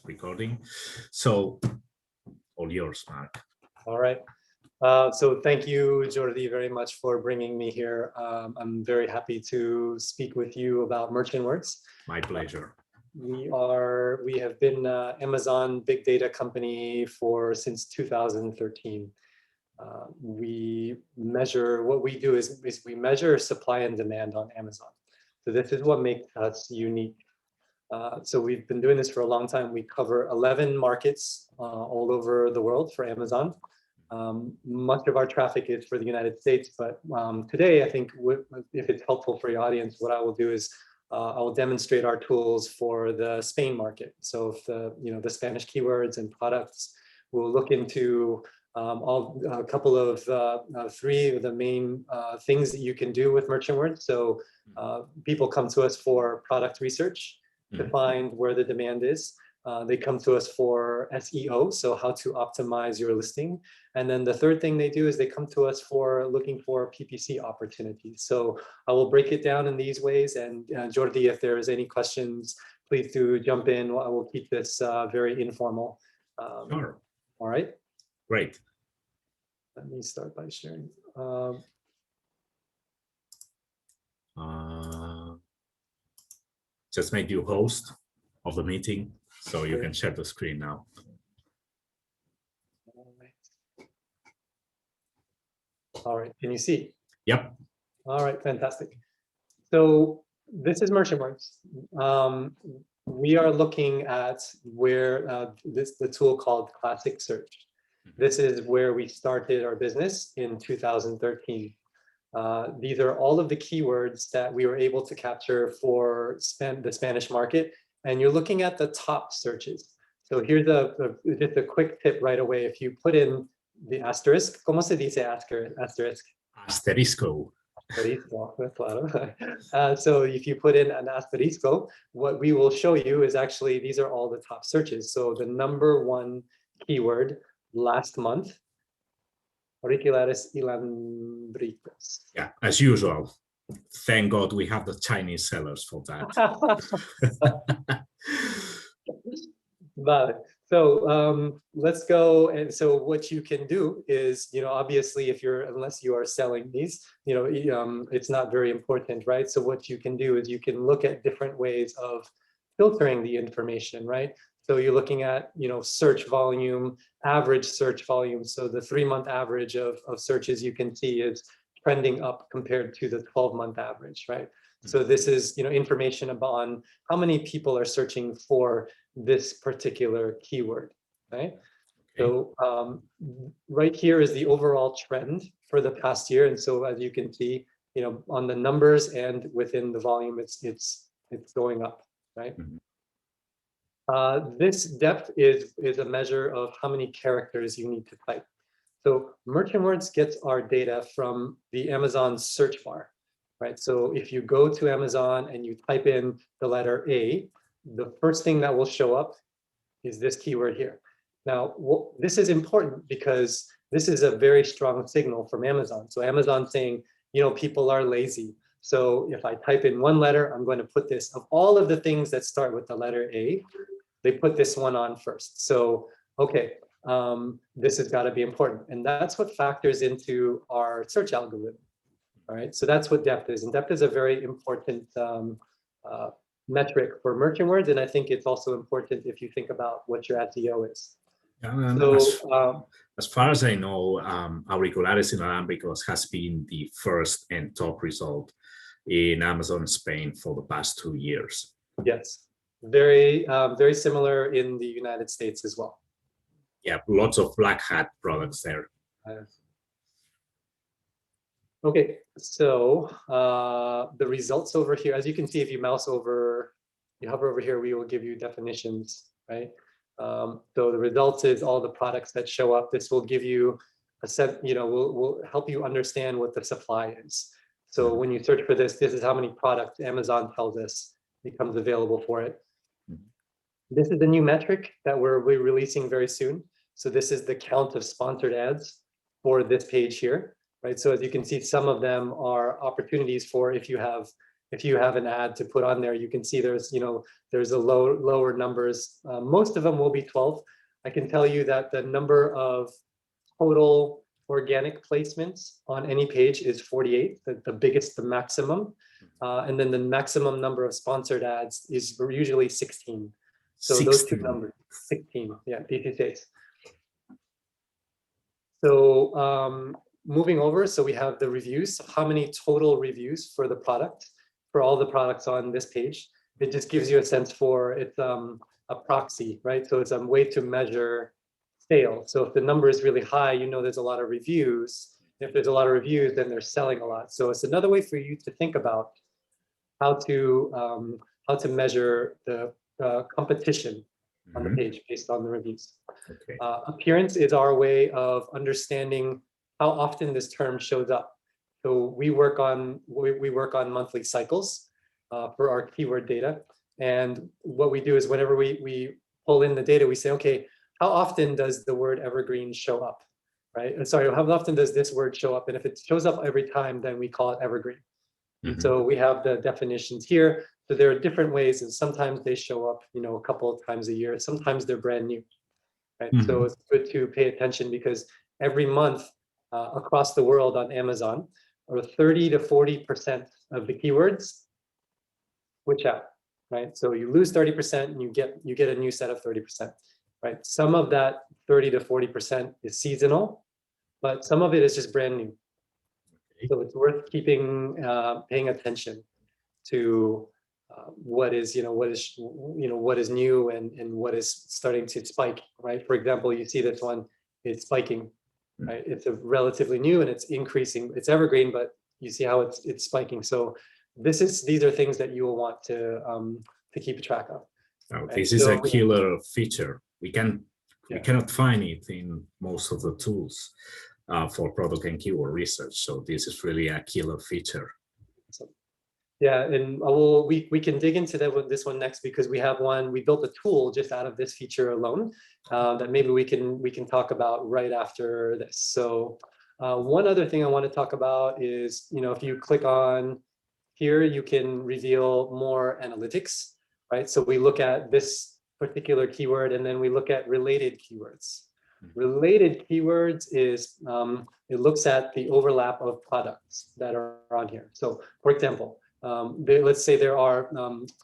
recording. So all yours, Mark. All right. So thank you, Jordi, very much for bringing me here. I'm very happy to speak with you about merchant words. My pleasure. We have been Amazon big data company since 2013. What we do is we measure supply and demand on Amazon. So this is what makes us unique. So we've been doing this for a long time. We cover 11 markets all over the world for Amazon. Much of our traffic is for the United States, but today I think if it's helpful for your audience, what I will do is I will demonstrate our tools for the Spain market. So if the Spanish keywords and products, we'll look into a couple of three of the main things that you can do with merchant words. So people come to us for product research to find where the demand is. They come to us for SEO, so how to optimize your listing. And then the third thing they do is they come to us for looking for PPC opportunities. So I will break it down in these ways. And Jordi, if there is any questions, please do jump in. I will keep this very informal. Sure. All right. Great. Let me start by sharing. Just made you host of the meeting, so you can share the screen now. All right, can you see? Yep. All right, fantastic. So this is merchant words. We are looking at where the tool called Classic Search. This is where we started our business in 2013. These are all of the keywords that we were able to capture for the Spanish market. And you're looking at the top searches. So here's just a quick tip right away. If you put in the asterisk, ¿cómo se dice asterisk? Asterisco. Asterisco, claro. So if you put in an asterisco, what we will show you is actually, these are all the top searches. So the #1 keyword last month, auriculares y lambricos. Yeah, as usual. Thank God we have the Chinese sellers for that. Vale. So let's go. And so what you can do is, obviously, unless you are selling these, it's not very important, right? So what you can do is you can look at different ways of filtering the information, right? So you're looking at, search volume, average search volume. So the 3-month average of searches you can see is trending up compared to the 12-month average, right? So this is, information on how many people are searching for this particular keyword, right? Okay. So right here is the overall trend for the past year. And so as you can see, on the numbers and within the volume, it's going up, right? This depth is a measure of how many characters you need to type. So merchant words gets our data from the Amazon search bar, right? So if you go to Amazon and you type in the letter A, the first thing that will show up is this keyword here. Now, this is important because this is a very strong signal from Amazon. So Amazon saying, people are lazy. So if I type in one letter, I'm going to put this, of all of the things that start with the letter A, they put this one on first. So, okay. This has got to be important. And that's what factors into our search algorithm. All right, so that's what depth is. And depth is a very important metric for merchant words. And I think it's also important if you think about what your SEO is. Yeah, so, as far as I know, auriculares y lambricos has been the first and top result in Amazon Spain for the past 2 years. Yes, very similar in the United States as well. Yeah, lots of black hat products there. Okay, so the results over here, as you can see, if you hover over here, we will give you definitions, right? So the results is all the products that show up. This will give you a set, will help you understand what the supply is. So when you search for this is how many products Amazon tells us becomes available for it. This is the new metric that we're releasing very soon. So this is the count of sponsored ads for this page here, right? So as you can see, some of them are opportunities for if you have if you have an ad to put on there, you can see there's, there's a lower numbers. Most of them will be 12. I can tell you that the number of total organic placements on any page is 48, the biggest, the maximum. And then the maximum number of sponsored ads is usually 16. So 16. those two numbers, 16, yeah, 56. So moving over, so we have the reviews. So how many total reviews for the product, for all the products on this page? It just gives you a sense for, it's a proxy, right? So it's a way to measure sales. So if the number is really high, there's a lot of reviews. If there's a lot of reviews, then they're selling a lot. So it's another way for you to think about how to measure the competition on the page based on the reviews. Okay. Appearance is our way of understanding how often this term shows up. So we work on monthly cycles for our keyword data. And what we do is whenever we pull in the data, we say, okay, how often does the word evergreen show up, right? Sorry, how often does this word show up? And if it shows up every time, then we call it evergreen. And so we have the definitions here. So there are different ways, and sometimes they show up, a couple of times a year. Sometimes they're brand new, right? So it's good to pay attention because every month across the world on Amazon, or 30 to 40% of the keywords switch out, right? So you lose 30% and you get a new set of 30%, right? Some of that 30 to 40% is seasonal, but some of it is just brand new. So it's worth paying attention to what is new and what is starting to spike, right? For example, you see this one is spiking, right? It's a relatively new and it's increasing. It's evergreen, but you see how it's spiking. So these are things that you will want to keep track of. Oh, right? this is a killer feature. We cannot find it in most of the tools for product and keyword research. So this is really a killer feature. Yeah, and we can dig into this one next because we built a tool just out of this feature alone that maybe we can talk about right after this. So one other thing I want to talk about is, if you click on here, you can reveal more analytics, right? So we look at this particular keyword and then we look at related keywords. Related keywords is, it looks at the overlap of products that are on here. So for example, let's say there are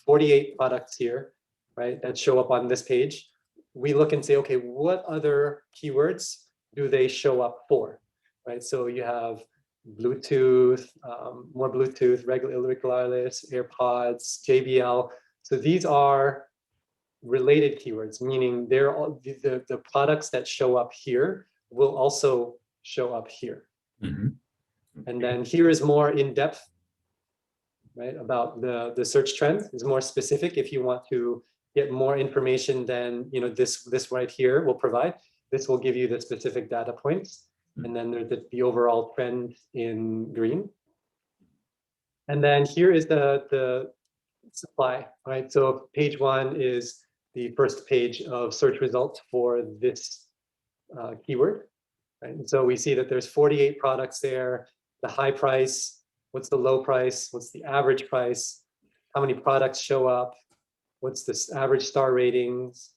48 products here, right, that show up on this page. We look and say, okay, what other keywords do they show up for, right? So you have Bluetooth, more Bluetooth, regular auriculares, AirPods, JBL. So these are related keywords, meaning they're all the products that show up here will also show up here. And then here is more in-depth, right, about the search trend. Is more specific if you want to get more information than this right here will provide. This will give you the specific data points. And then there's the overall trend in green. And then here is the supply, right? So page 1 is the first page of search results for this keyword, right? And so we see that there's 48 products there, the high price, what's the low price, what's the average price, how many products show up, what's this average star ratings,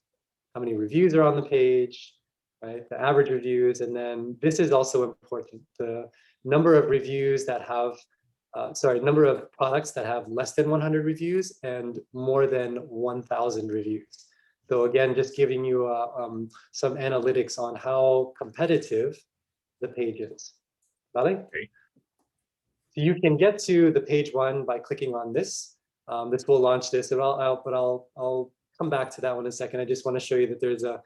how many reviews are on the page, right? The average reviews. And then this is also important, the number of reviews that have, number of products that have less than 100 reviews and more than 1,000 reviews. So again, just giving you some analytics on how competitive the page is. Vale? Okay. So you can get to the page 1 by clicking on this. This will launch this, and I'll come back to that one in a second. I just want to show you that there's a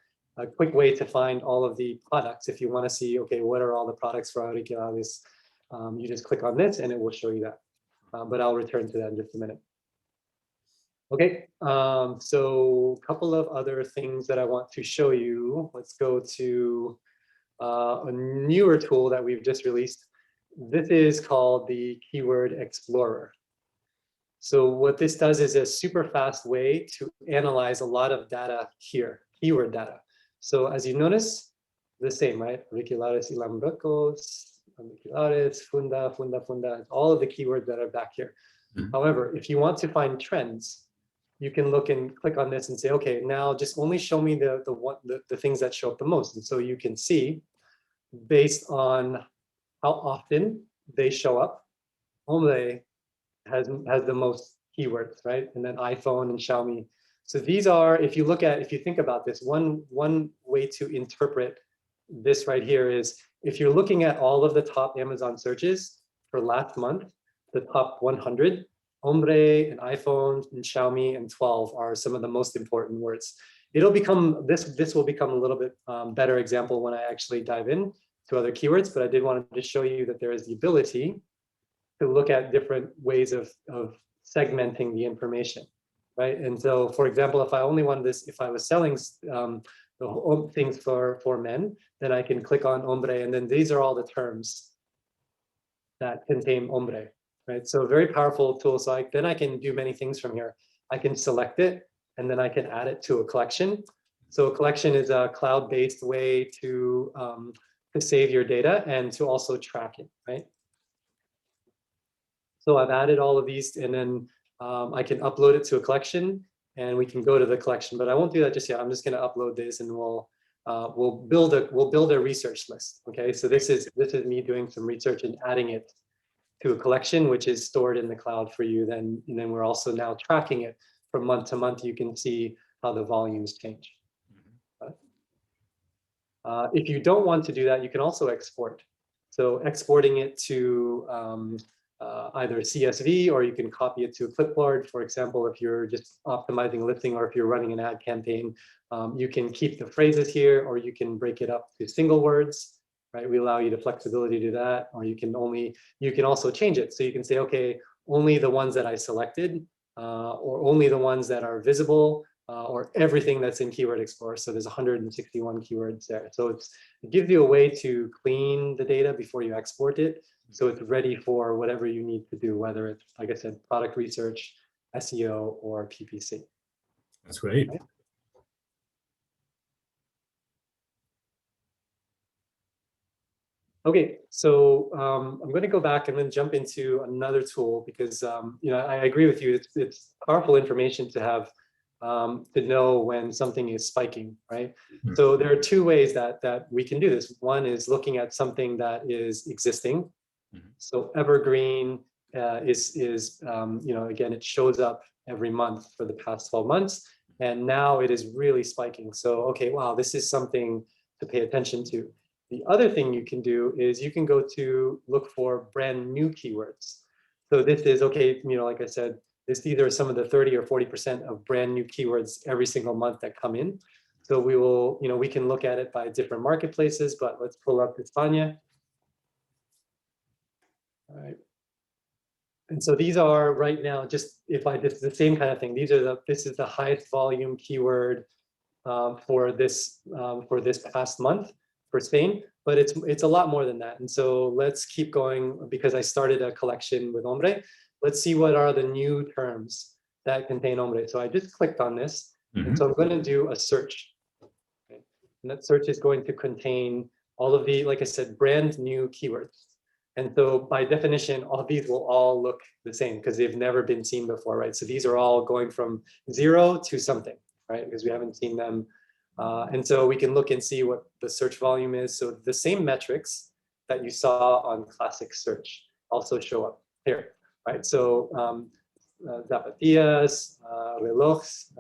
quick way to find all of the products. If you want to see, okay, what are all the products for auriculares? You just click on this and it will show you that. But I'll return to that in just a minute. Okay, so a couple of other things that I want to show you. Let's go to a newer tool that we've just released. This is called the Keyword Explorer. So what this does is a super fast way to analyze a lot of data here, keyword data. So as you notice, the same, right? Auriculares y lambrecos, auriculares, funda, all of the keywords that are back here. However, if you want to find trends, you can look and click on this and say, okay, now just only show me the things that show up the most. And so you can see based on how often they show up, Hombre has the most keywords, right? And then iPhone and Xiaomi. So these are, if you think about this, one way to interpret this right here is if you're looking at all of the top Amazon searches for last month, the top 100, Hombre and iPhone and Xiaomi and 12 are some of the most important words. It'll become, this will become a little bit better example when I actually dive in to other keywords, but I did want to show you that there is the ability to look at different ways of segmenting the information, right? And so, for example, if I only wanted this, if I was selling the things for men, then I can click on hombre, and then these are all the terms that contain hombre, right? So very powerful tool. So then I can do many things from here. I can select it, and then I can add it to a collection. So a collection is a cloud-based way to save your data and to also track it, right? So I've added all of these, and then I can upload it to a collection, and we can go to the collection. But I won't do that just yet. I'm just going to upload this, and we'll build a research list. Okay, so this is me doing some research and adding it to a collection, which is stored in the cloud for you. And then we're also now tracking it from month to month. You can see how the volumes change. If you don't want to do that, you can also export. So exporting it to either CSV, or you can copy it to a clipboard. For example, if you're just optimizing a listing, or if you're running an ad campaign, you can keep the phrases here, or you can break it up to single words, right? We allow you the flexibility to do that, or you can also change it. So you can say, okay, only the ones that I selected, or only the ones that are visible, or everything that's in Keyword Explorer. So there's 161 keywords there. So it gives you a way to clean the data before you export it, so it's ready for whatever you need to do, whether it's, like I said, product research, SEO, or PPC. That's great. Okay. Okay, so I'm going to go back and then jump into another tool, because I agree with you. It's powerful information to have, to know when something is spiking, right? Mm-hmm. So there are two ways that we can do this. One is looking at something that is existing. Mm-hmm. So evergreen is again, it shows up every month for the past 12 months, and now it is really spiking. So okay, wow, this is something to pay attention to. The other thing you can do is you can go to look for brand new keywords. So this is, okay, like I said, these are some of the 30 or 40% of brand new keywords every single month that come in. So we will, we can look at it by different marketplaces, but let's pull up España. All right. And so these are right now, just if I did the same kind of thing, this is the highest volume keyword for this past month for Spain, but it's a lot more than that. And so let's keep going, because I started a collection with hombre. Let's see what are the new terms that contain hombre. So I just clicked on this, mm-hmm. And so I'm going to do a search. Okay. And that search is going to contain all of the, like I said, brand new keywords. And so by definition, all these will all look the same because they've never been seen before, right? So these are all going from 0 to something, right? Because we haven't seen them. And so we can look and see what the search volume is. So the same metrics that you saw on classic search also show up here, right? So zapatillas, relojes,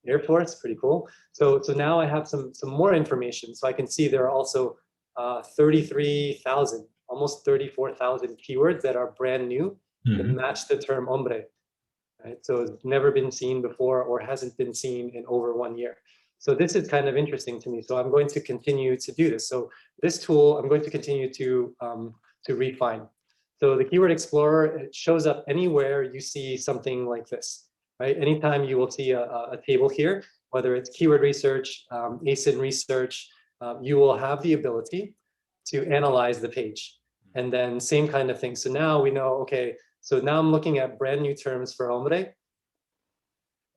airports, pretty cool. So now I have some more information. So I can see there are also 33,000, almost 34,000 keywords that are brand new, mm-hmm. that match the term hombre, right? So it's never been seen before or hasn't been seen in over 1 year. So this is kind of interesting to me. So I'm going to continue to do this. So this tool, I'm going to continue to refine. So the Keyword Explorer, it shows up anywhere you see something like this, right? Anytime you will see a table here, whether it's keyword research, ASIN research, you will have the ability to analyze the page. And then same kind of thing. So now we know, okay, so now I'm looking at brand new terms for hombre,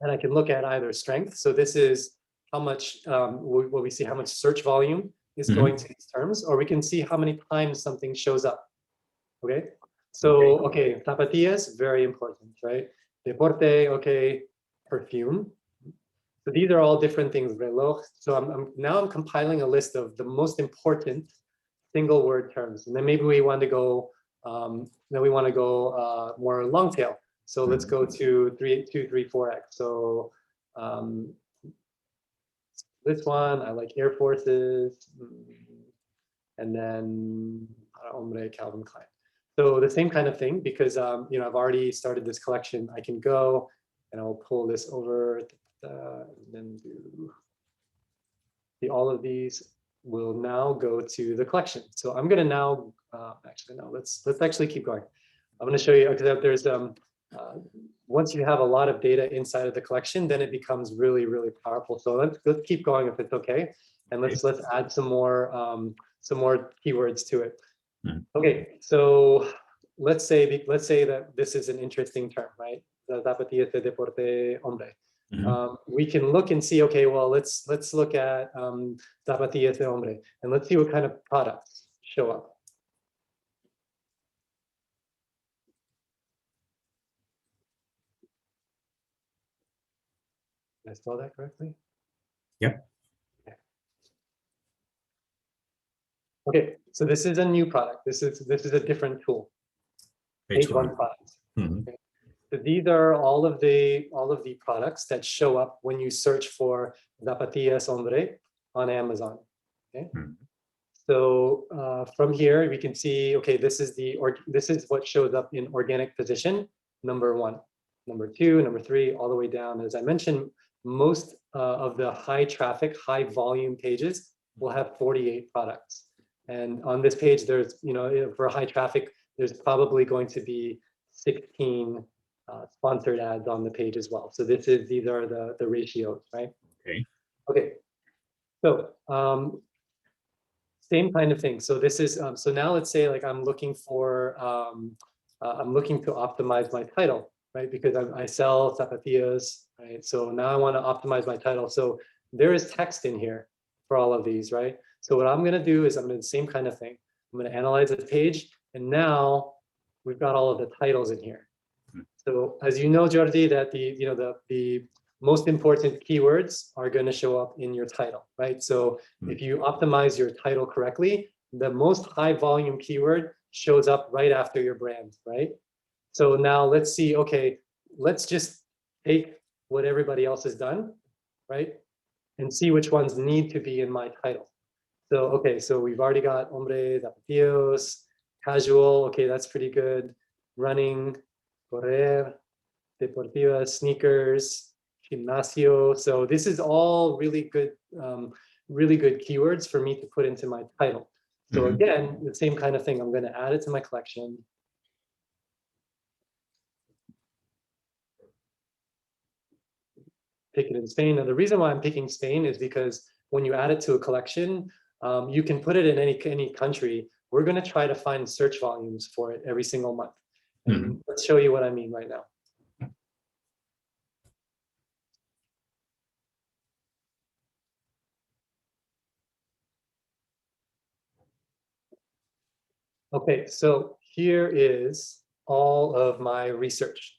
and I can look at either strength. So this is how much, what we see, how much search volume is, mm-hmm. going to these terms, or we can see how many times something shows up, okay? So, okay, zapatillas, very important, right? Deporte, okay, perfume. So these are all different things, reloj. So now I'm compiling a list of the most important single word terms. And then maybe we want to go, more long tail. So let's go to 2, 3, 4x. So this one, I like Air Forces, and then Hombre, Calvin Klein. So the same kind of thing, because I've already started this collection. I can go and I'll pull this over, and then all of these will now go to the collection. So I'm gonna now, let's actually keep going. I'm gonna show you, because there's, once you have a lot of data inside of the collection, then it becomes really, really powerful. So let's keep going if it's okay. And let's add some more keywords to it. Okay, so let's say that this is an interesting term, right? The zapatillas de deporte hombre. We can look and see, okay, well, let's look at zapatillas de hombre, and let's see what kind of products show up. Did I spell that correctly? Yep. Okay, so this is a new product. This is a different tool. Page one products. Okay. So these are all of the products that show up when you search for zapatillas hombre on Amazon. Okay. So from here we can see, okay, this is what shows up in organic position, number 1, number 2, number 3, all the way down. As I mentioned, most of the high traffic, high volume pages will have 48 products. And on this page, there's, for high traffic, there's probably going to be 16 sponsored ads on the page as well. So these are the ratios, right? Okay. So same kind of thing. So this is, so now let's say like I'm looking to optimize my title, right? Because I sell zapatillas, right? So now I want to optimize my title. So there is text in here for all of these, right? So what I'm going to do is I'm going to do the same kind of thing. I'm going to analyze the page, and now we've got all of the titles in here. So as you know, Jordi, that the most important keywords are going to show up in your title, right? So if you optimize your title correctly, the most high volume keyword shows up right after your brand, right? So now let's see, okay, let's just take what everybody else has done, right? And see which ones need to be in my title. So, okay, so we've already got hombre, zapatillos, casual, okay, that's pretty good. Running, correr, deportiva, sneakers, gimnasio. So this is all really good keywords for me to put into my title. So again, the same kind of thing. I'm going to add it to my collection. Pick it in Spain. Now the reason why I'm picking Spain is because when you add it to a collection, you can put it in any country. We're going to try to find search volumes for it every single month. And let's show you what I mean right now. Okay, so here is all of my research,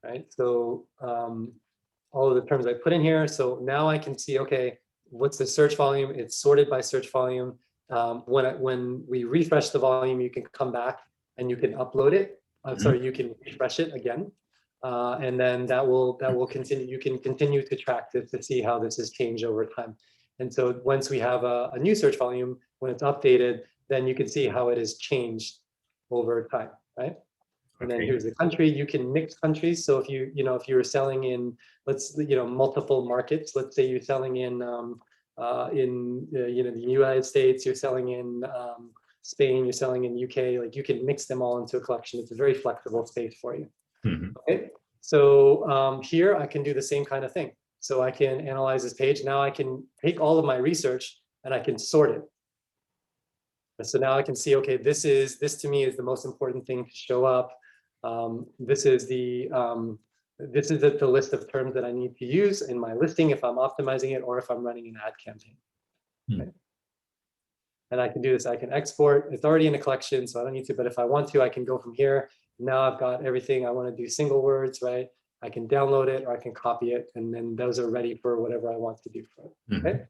right? So all of the terms I put in here. So now I can see, okay, what's the search volume? It's sorted by search volume. When we refresh the volume, you can come back and you can upload it. Sorry, you can refresh it again. And then that will continue. You can continue to track this to see how this has changed over time. And so once we have a new search volume, when it's updated, then you can see how it has changed over time, right? And then here's the country. You can mix countries. So if you were selling in, multiple markets, let's say you're selling in the United States, you're selling in Spain, you're selling in UK, like you can mix them all into a collection. It's a very flexible space for you. Okay, so here I can do the same kind of thing. So I can analyze this page. Now I can take all of my research and I can sort it. So now I can see, okay, this to me is the most important thing to show up. This is the list of terms that I need to use in my listing if I'm optimizing it or if I'm running an ad campaign. Okay. and I can do this. I can export. It's already in a collection, so I don't need to. But if I want to, I can go from here. Now I've got everything. I want to do single words, right? I can download it or I can copy it, and then those are ready for whatever I want to do for it. Okay.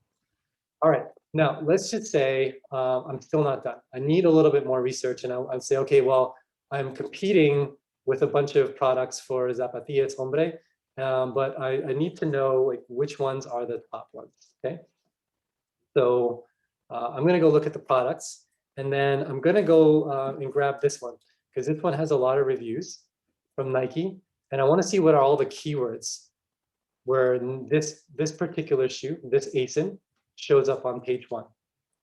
All right. Now let's just say I'm still not done. I need a little bit more research, and I'd say, okay, well, I'm competing with a bunch of products for Zapatillas Hombre, but I need to know like which ones are the top ones. Okay. So I'm going to go look at the products, and then I'm going to go and grab this one because this one has a lot of reviews from Nike, and I want to see what are all the keywords where this particular shoe, this ASIN, shows up on page 1,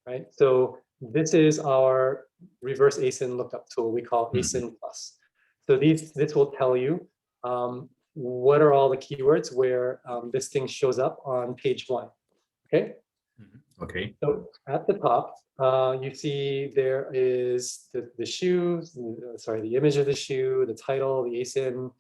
right? So this is our reverse ASIN lookup tool we call ASIN Plus. So this will tell you what are all the keywords where this thing shows up on page 1. Okay. Okay. So at the top, you see there is the shoe, sorry, the image of the shoe, the title, the ASIN.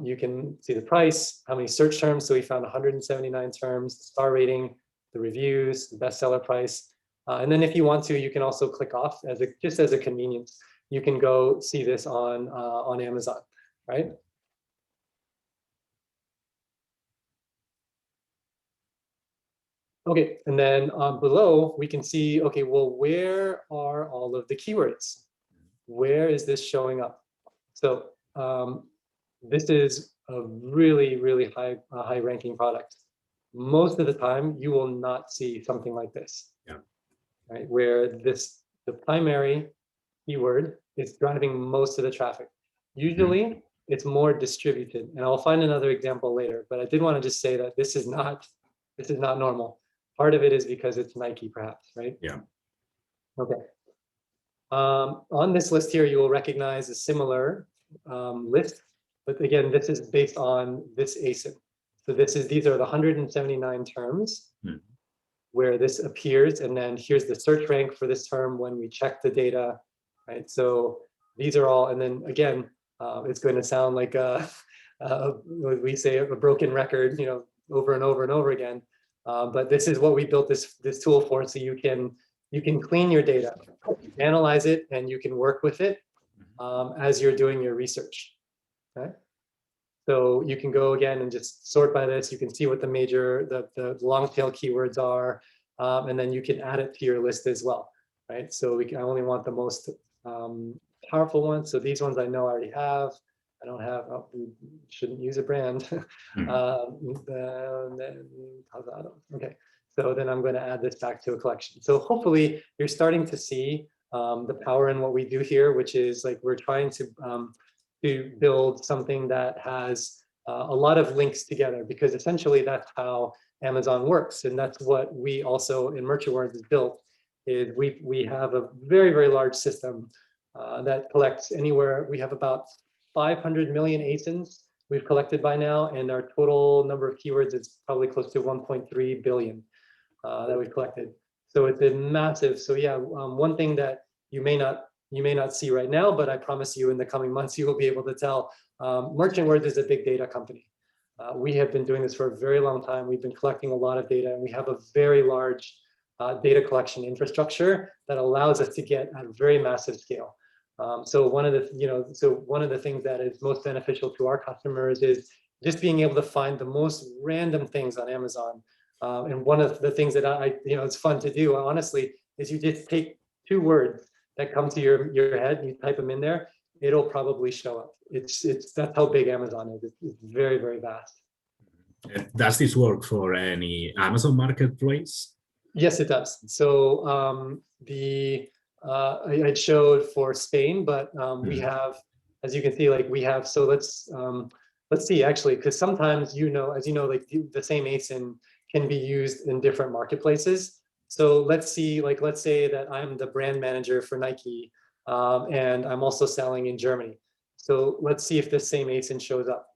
You can see the price, how many search terms. So we found 179 terms, the star rating, the reviews, the bestseller price. And then if you want to, you can also click off just as a convenience. You can go see this on Amazon, right? Okay, and then below we can see, okay, well, where are all of the keywords? Where is this showing up? So this is a really, really high ranking product. Most of the time, you will not see something like this, right? Where the primary keyword is driving most of the traffic. Usually, it's more distributed, and I'll find another example later. But I did want to just say that this is not normal. Part of it is because it's Nike, perhaps, right? Yeah. Okay. On this list here, you will recognize a similar list, but again, this is based on this ASIN. So these are the 179 terms where this appears, and then here's the search rank for this term when we check the data, right? So these are all, and then again, it's going to sound like we say a broken record, over and over and over again. But this is what we built this tool for, so you can clean your data, analyze it, and you can work with it as you're doing your research. Okay. So you can go again and just sort by this. You can see what the long tail keywords are, and then you can add it to your list as well, right? So I only want the most powerful ones. So these ones I know I already have. I don't have, we shouldn't use a brand. Okay, so then I'm going to add this back to a collection. So hopefully you're starting to see the power in what we do here, which is like we're trying to build something that has a lot of links together, because essentially that's how Amazon works. And that's what we also in Merchant Words is built, is we have a very, very large system that collects anywhere. We have about 500 million ASINs we've collected by now, and our total number of keywords is probably close to 1.3 billion that we've collected. So it's been massive. So yeah, one thing that you may not see right now, but I promise you in the coming months, you will be able to tell. Merchant Words is a big data company. We have been doing this for a very long time. We've been collecting a lot of data, and we have a very large data collection infrastructure that allows us to get at a very massive scale. So one of the things that is most beneficial to our customers is just being able to find the most random things on Amazon. And one of the things that it's fun to do, honestly, is you just take 2 words that come to your head, and you type them in there, it'll probably show up. That's how big Amazon is. It's very, very vast. Does this work for any Amazon marketplace? Yes, it does. So I showed for Spain, but we have, as you can see, like we have. So let's see actually, because sometimes as you know, like the same ASIN can be used in different marketplaces. So let's say that I'm the brand manager for Nike, and I'm also selling in Germany. So let's see if this same ASIN shows up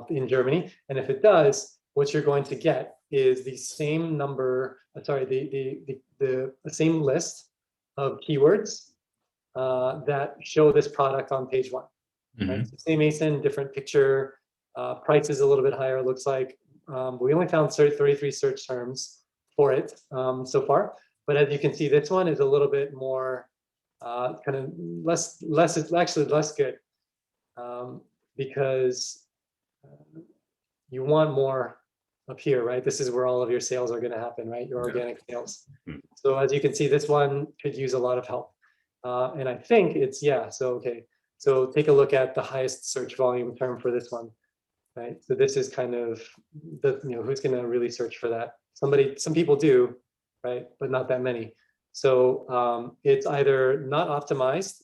in Germany, and if it does, what you're going to get is the same number. The same list of keywords that show this product on page 1. Right? So same ASIN, different picture, price is a little bit higher. It looks like we only found 33 search terms for it so far, But as you can see, this one is a little bit more kind of it's actually less good because you want more up here, right? This is where all of your sales are going to happen, right? Your organic sales. So as you can see, this one could use a lot of help. And I think it's, yeah, so, okay. So take a look at the highest search volume term for this one, right? So this is kind of the, who's going to really search for that? Some people do, right? But not that many. So it's either not optimized,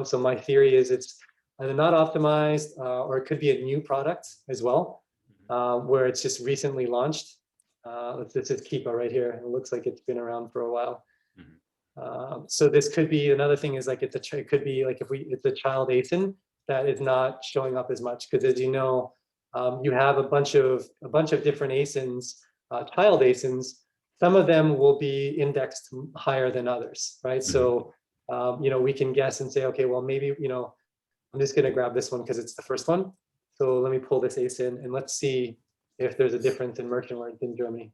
so my theory is it's either not optimized or it could be a new product as well, where it's just recently launched. This is Keepa right here. It looks like it's been around for a while. So this could be another thing is like it could be like it's a child ASIN that is not showing up as much because, as you know, you have a bunch of different ASINs, child ASINs. Some of them will be indexed higher than others, right? So we can guess and say, okay, well maybe I'm just going to grab this one because it's the first one. So let me pull this ASIN and let's see if there's a difference in merchant words in Germany.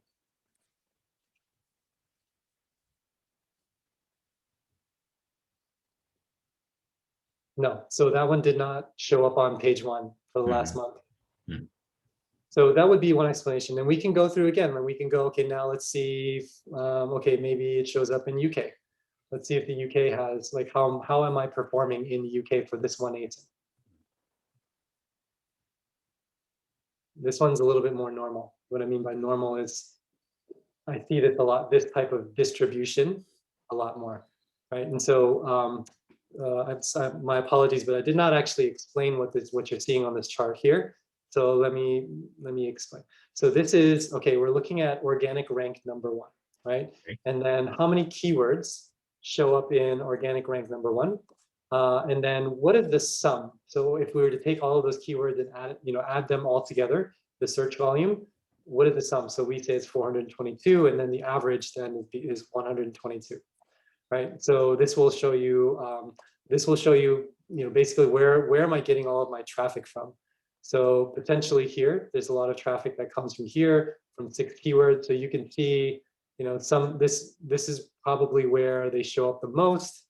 No, so that one did not show up on page 1 for the last month. So that would be one explanation. And we can go through again, and we can go, okay, now let's see if, okay, maybe it shows up in UK. Let's see if the UK has, like, how am I performing in the UK for this one ASIN? This one's a little bit more normal. What I mean by normal is I see this a lot, this type of distribution a lot more, right? And so my apologies, but I did not actually explain what you're seeing on this chart here. So let me explain. So this is, okay, we're looking at organic rank number 1, right? And then how many keywords show up in organic rank number 1? And then what is the sum? So if we were to take all of those keywords and add them all together, the search volume, what is the sum? So we say it's 422, and then the average then is 122, right? So this will show you, basically where am I getting all of my traffic from? So potentially here, there's a lot of traffic that comes from here, from 6 keywords. So you can see, this is probably where they show up the most.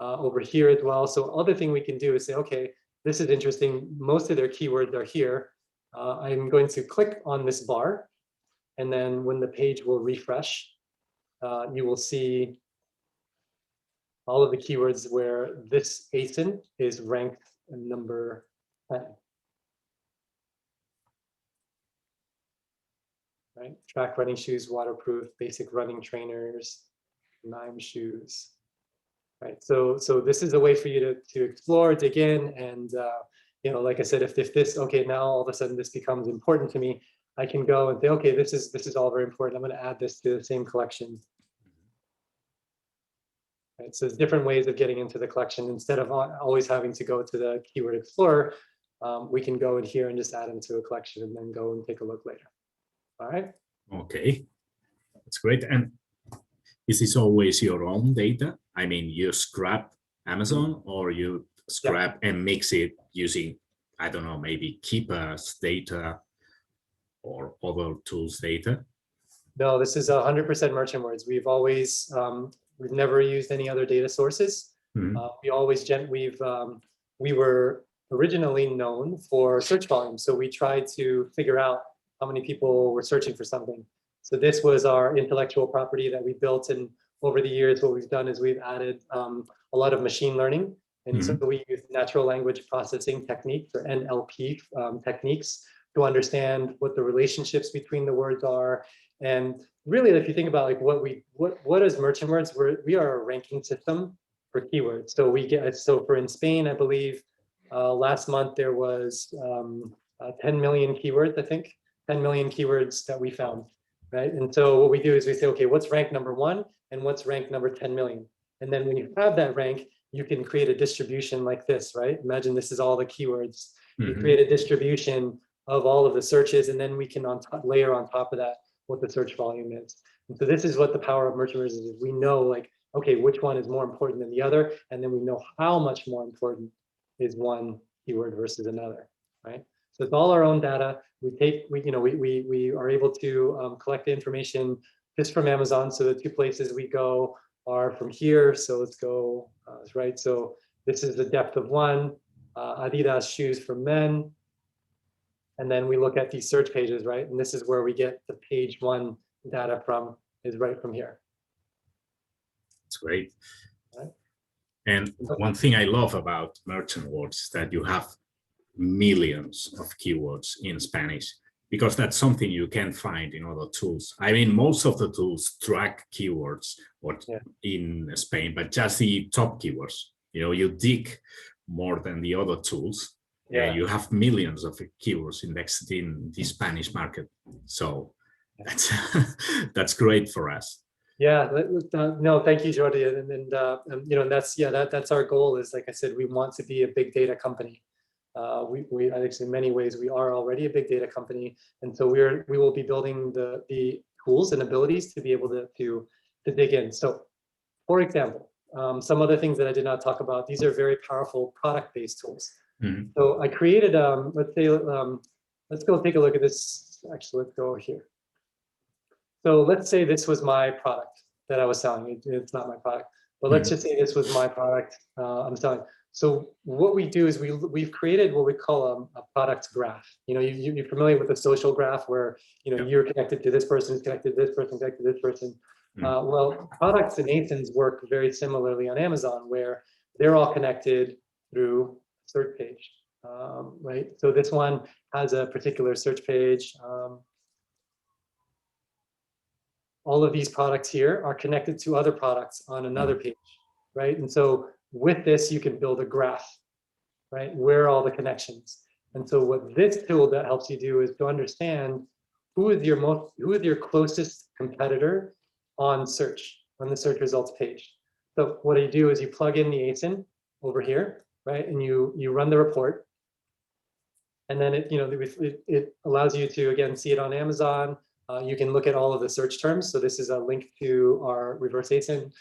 Over here as well. So other thing we can do is say, okay, this is interesting. Most of their keywords are here. I'm going to click on this bar, and then when the page will refresh, you will see all of the keywords where this ASIN is ranked number 10. Right? Track running shoes, waterproof, basic running trainers, Nime shoes. Right, so this is a way for you to explore, dig in, and like I said, if this, okay, now all of a sudden this becomes important to me, I can go and say, okay, this is all very important. I'm going to add this to the same collection. Right, so there's different ways of getting into the collection. Instead of always having to go to the keyword explorer, we can go in here and just add them to a collection and then go and take a look later. All right. Okay, that's great. And is this always your own data? I mean, you scrap Amazon or you scrap and mix it using, I don't know, maybe Keepa's data or other tools' data? No, this is 100% merchant words. We've always, we've never used any other data sources. We were originally known for search volume. So we tried to figure out how many people were searching for something. So this was our intellectual property that we built, and over the years, what we've done is we've added a lot of machine learning. And so we use natural language processing techniques, or NLP techniques, to understand what the relationships between the words are. And really, if you think about like what is merchant words, we are a ranking system for keywords. So for in Spain, I believe last month there was 10 million keywords, I think, 10 million keywords that we found. Right. And so what we do is we say, okay, what's rank number 1 and what's rank number 10 million? And then when you have that rank, you can create a distribution like this, right? Imagine this is all the keywords. You create a distribution of all of the searches, and then we can layer on top of that what the search volume is. And so this is what the power of merchant words is. We know, like, okay, which one is more important than the other, and then we know how much more important is one keyword versus another, right? So it's all our own data. We are able to collect the information just from Amazon. So the two places we go are from here. So let's go, right? So this is the depth of one, Adidas shoes for men. And then we look at these search pages, right? And this is where we get the page one data from, is right from here. It's great. Right. And one thing I love about merchant words is that you have millions of keywords in Spanish, because that's something you can find in other tools. I mean, most of the tools track keywords in Spain, but just the top keywords. You know, you dig more than the other tools. Yeah, you have millions of keywords indexed in the Spanish market. So that's great for us. Yeah, no, thank you, Jordi. And you know, that's our goal. Is, like I said, we want to be a big data company. We actually, in many ways, we are already a big data company, and so we will be building the tools and abilities to be able to dig in. So, for example, some other things that I did not talk about. These are very powerful product-based tools. Mm-hmm. So I created, let's say, let's go take a look at this. Actually, let's go here. So let's say this was my product that I was selling. It's not my product, but let's just say this was my product I'm selling. So what we do is we've created what we call a product graph. You know, you're familiar with the social graph where, you know, you're connected to this person, who's connected to this person, connected to this person. Well, products and ASINs work very similarly on Amazon, where they're all connected through search page, right? So this one has a particular search page. All of these products here are connected to other products on another page, right? And so with this, you can build a graph, right? Where are all the connections? And so what this tool that helps you do is to understand who is your closest competitor on search, on the search results page. So what you do is you plug in the ASIN over here, right? And you run the report. And then it allows you to, again, see it on Amazon. You can look at all of the search terms. So this is a link to our reverse ASIN.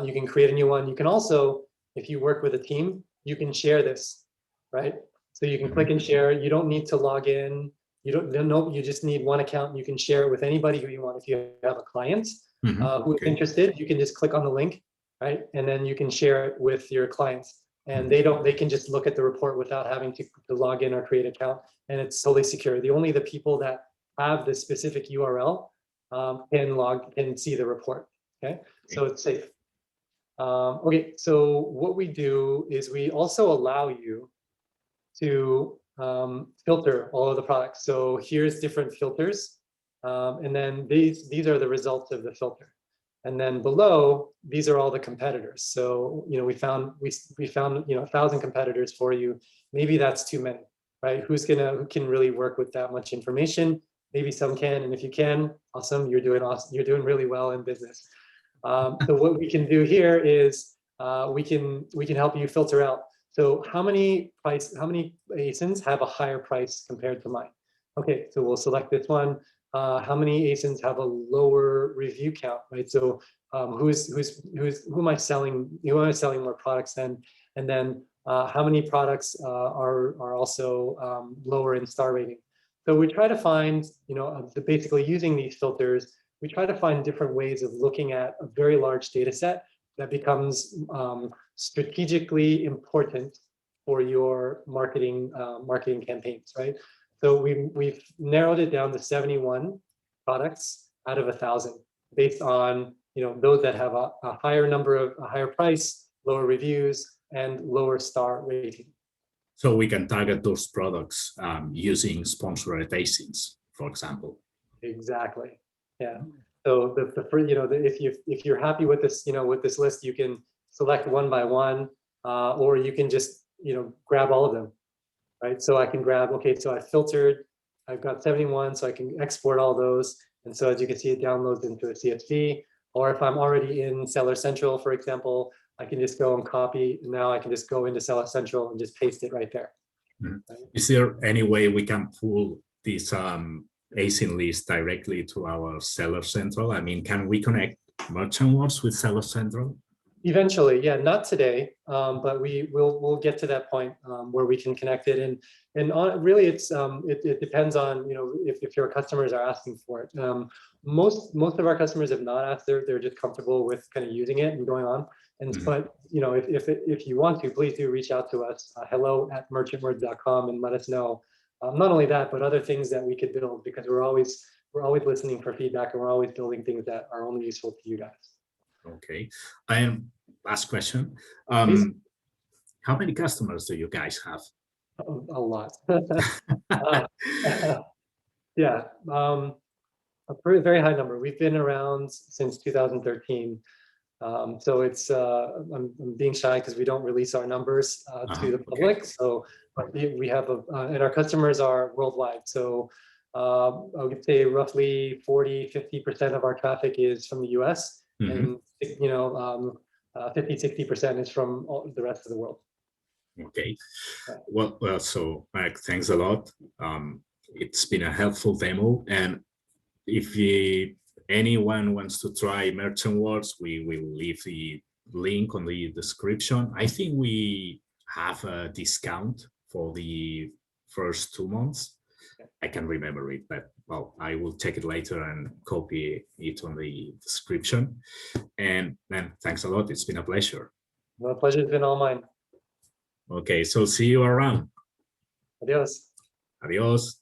You can create a new one. You can also, if you work with a team, you can share this, right? So you can click and share. You don't need to log in. You just need one account. You can share it with anybody who you want. If you have a client who is interested, you can just click on the link, right? And then you can share it with your clients. And they can just look at the report without having to log in or create an account. And it's totally secure. Only the people that have the specific URL can see the report. Okay, so it's safe. Okay, so what we do is we also allow you to filter all of the products. So here's different filters, and then these are the results of the filter. And then below, these are all the competitors. So, you know, we found 1,000 competitors for you. Maybe that's too many, right? Who can really work with that much information? Maybe some can, and if you can, awesome. You're doing awesome. You're doing really well in business. So what we can do here is we can help you filter out. So how many ASINs have a higher price compared to mine? Okay, so we'll select this one. How many ASINs have a lower review count, right? So who am I selling? Who am I selling more products than? And then how many products are also lower in star rating? So we try to find, basically using these filters, we try to find different ways of looking at a very large data set that becomes strategically important for your marketing campaigns, right? So we've narrowed it down to 71 products out of 1,000, based on those that have a higher price, lower reviews, and lower star rating. So we can target those products using sponsored ASINs, for example. Exactly. Yeah. So if you're happy with this, with this list, you can select one by one, or you can just grab all of them, right? So I can grab. Okay, so I filtered. I've got 71, so I can export all those. And so as you can see, it downloads into a CSV. Or if I'm already in Seller Central, for example, I can just go and copy. Now I can just go into Seller Central and just paste it right there. Mm-hmm. Right? Is there any way we can pull this ASIN list directly to our Seller Central? I mean, can we connect merchant words with Seller Central? Eventually, yeah, not today, but we'll get to that point where we can connect it. And really, it depends on if your customers are asking for it. most of our customers have not asked. They're just comfortable with kind of using it and going on. And but you know, if you want to, please do reach out to us, hello@merchantwords.com, and let us know. Not only that, but other things that we could build, because we're always listening for feedback, and we're always building things that are only useful to you guys. Okay. And last question. How many customers do you guys have? A lot. Yeah, a very high number. We've been around since 2013. So it's I'm being shy because we don't release our numbers to the public. Okay. So we have and our customers are worldwide. So I would say roughly 40-50% of our traffic is from the US, and 50-60% is from the rest of the world. Okay. Well, so Mark, thanks a lot. It's been a helpful demo, and if anyone wants to try Merchant Words, we will leave the link on the description. I think we have a discount for the first 2 months. I can't remember it, but well, I will check it later and copy it on the description. And then thanks a lot. It's been a pleasure. My pleasure has been all mine. Okay, so see you around. Adios. Adios.